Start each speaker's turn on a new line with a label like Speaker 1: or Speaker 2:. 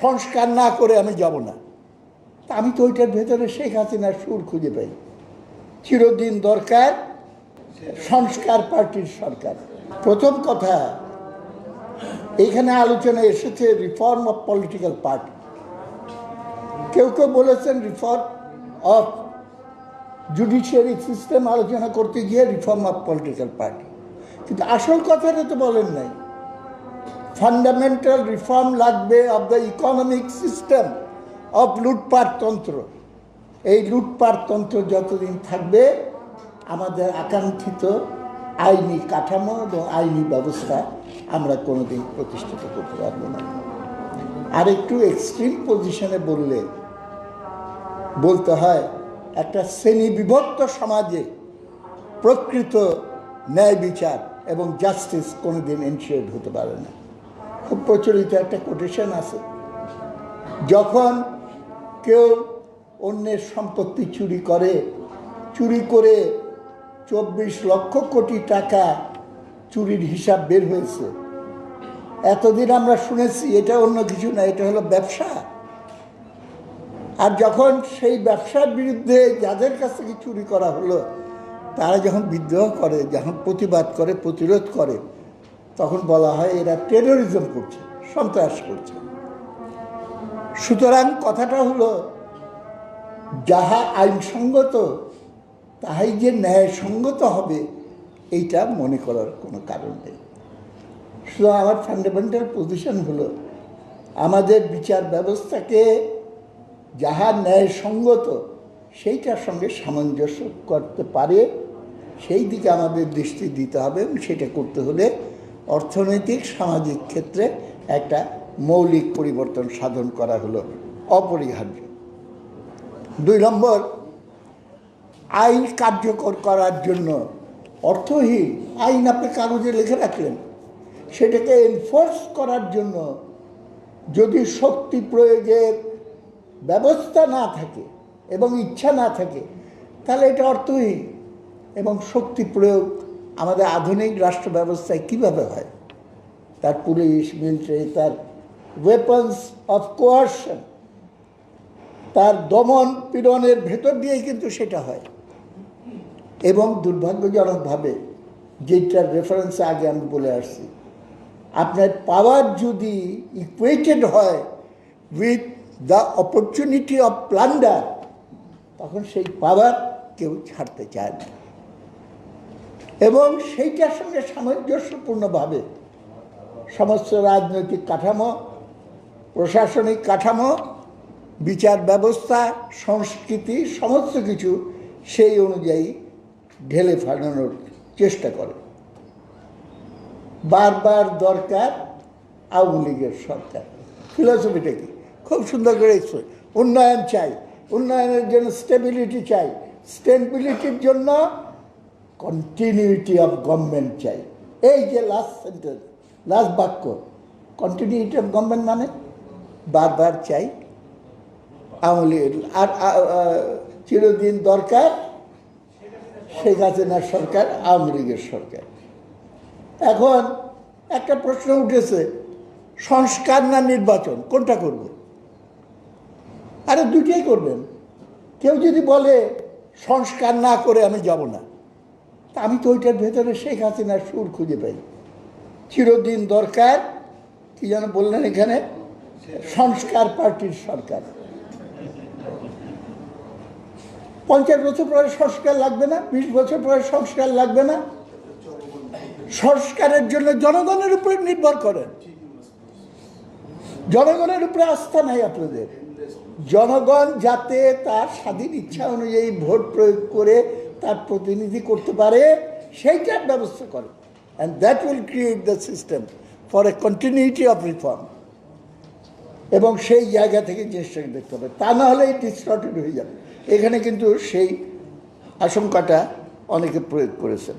Speaker 1: সংস্কার না করে আমি যাব না। তা আমি তো ওইটার ভেতরে শেখ হাসিনার সুর খুঁজে পাই। চিরদিন দরকার সংস্কার পার্টির সরকার। প্রথম কথা, এইখানে আলোচনা এসেছে রিফর্ম অফ পলিটিক্যাল পার্টি। কেউ কেউ বলেছেন রিফর্ম অফ জুডিশিয়ারি সিস্টেম আলোচনা করতে গিয়ে রিফর্ম অফ পলিটিক্যাল পার্টি, কিন্তু আসল কথাটা তো বলেন নাই। ফান্ডামেন্টাল রিফর্ম লাগবে of the economic system of লুটপাটতন্ত্র। এই লুটপাটতন্ত্র যতদিন থাকবে আমাদের আকাঙ্ক্ষিত আইনি কাঠামো এবং আইনি ব্যবস্থা আমরা কোনোদিন প্রতিষ্ঠিত করতে পারবো না। আর একটু এক্সট্রিম পজিশনে বলতে হয়, একটা শ্রেণী বিভক্ত সমাজে প্রকৃত ন্যায় বিচার এবং জাস্টিস কোনোদিন এনশিওর্ড হতে পারে না। খুব প্রচলিত একটা কোটেশন আছে, যখন কেউ অন্যের সম্পত্তি চুরি করে 24 লক্ষ কোটি টাকা চুরির হিসাব বের হয়েছে, এতদিন আমরা শুনেছি এটা অন্য কিছু না, এটা হলো ব্যবসা। আর যখন সেই ব্যবসার বিরুদ্ধে যাদের কাছ থেকে চুরি করা হলো তারা যখন বিদ্রোহ করে, যখন প্রতিবাদ করে, প্রতিরোধ করে, তখন বলা হয় এরা টেরোরিজম করছে, সন্ত্রাস করছে। সুতরাং কথাটা হলো, যাহা আইনসঙ্গত তাহাই যে ন্যায়সঙ্গত হবে এইটা মনে করার কোনো কারণ নেই। শুধু আমার ফান্ডামেন্টাল পজিশন হলো, আমাদের বিচার ব্যবস্থাকে যাহা ন্যায়সঙ্গত সেইটার সঙ্গে সামঞ্জস্য করতে পারে সেই দিকে আমাদের দৃষ্টি দিতে হবে, এবং সেটা করতে হলে অর্থনৈতিক সামাজিক ক্ষেত্রে একটা মৌলিক পরিবর্তন সাধন করা হলো অপরিহার্য। 2 নম্বর, আইন কার্যকর করার জন্য অর্থহীন আইন আপনি কাগজে লিখে রাখলেন, সেটাকে এনফোর্স করার জন্য যদি শক্তি প্রয়োগের ব্যবস্থা না থাকে এবং ইচ্ছা না থাকে তাহলে এটা অর্থহীন। এবং শক্তি প্রয়োগ আমাদের আধুনিক রাষ্ট্র ব্যবস্থায় কীভাবে হয়? তার পুলিশ, মিলিটারি, তার ওয়েপন্স অফ কোয়ারশন, তার দমন পীড়নের ভেতর দিয়েই কিন্তু সেটা হয়। এবং দুর্ভাগ্যজনকভাবে, যেটার রেফারেন্সে আগে আমি বলে আসছি, আপনার পাওয়ার যদি ইকুয়েটেড হয় with the opportunity of plunder, তখন সেই পাওয়ার কেউ ছাড়তে চায় না। এবং সেইটার সঙ্গে সামঞ্জস্যপূর্ণভাবে সমস্ত রাজনৈতিক কাঠামো, প্রশাসনিক কাঠামো, বিচার ব্যবস্থা, সংস্কৃতি, সমস্ত কিছু সেই অনুযায়ী ঢেলে ফাটানোর চেষ্টা করে। বারবার দরকার আওয়ামী লীগের সরকার। ফিলসফিটা কি? খুব সুন্দর করে উন্নয়ন চাই, উন্নয়নের জন্য স্টেবিলিটি চাই, স্টেবিলিটির জন্য কন্টিনিউটি অফ গভর্নমেন্ট চাই। এই যে লাস্ট সেন্টেন্স, লাস্ট বাক্য, কন্টিনিউটি অফ গভর্নমেন্ট মানে বারবার চাই আওয়ামী লীগ। আর চিরদিন দরকার শেখ হাসিনার সরকার, আওয়ামী লীগের সরকার। এখন একটা প্রশ্ন উঠেছে, সংস্কার না নির্বাচন, কোনটা করব? আরে দুটোই করবেন। কেউ যদি বলে সংস্কার না করে আমি যাব না, তা আমি তো ওইটার ভেতরে শেখ হাসিনার সুর খুঁজে পাই। চিরদিন দরকার, কি যেন বললেন এখানে, সংস্কার পার্টির সরকার। 50 বছর পরে সংস্কার লাগবে না, 20 বছর পরে সংস্কার লাগবে না। সংস্কারের জন্য জনগণের উপরে নির্ভর করেন। জনগণের উপরে আস্থা নাই আপনাদের। জনগণ যাতে তার স্বাধীন ইচ্ছা অনুযায়ী ভোট প্রয়োগ করে তার প্রতিনিধি করতে পারে সেইটার ব্যবস্থা করে। And that will create the system for a continuity of reform. এবং সেই জায়গা থেকে জিনিসটাকে দেখতে হবে, তা না হলে ডিস্টর্টেড হয়ে যাবে। এখানে কিন্তু সেই আশঙ্কাটা অনেকে প্রয়োগ করেছেন।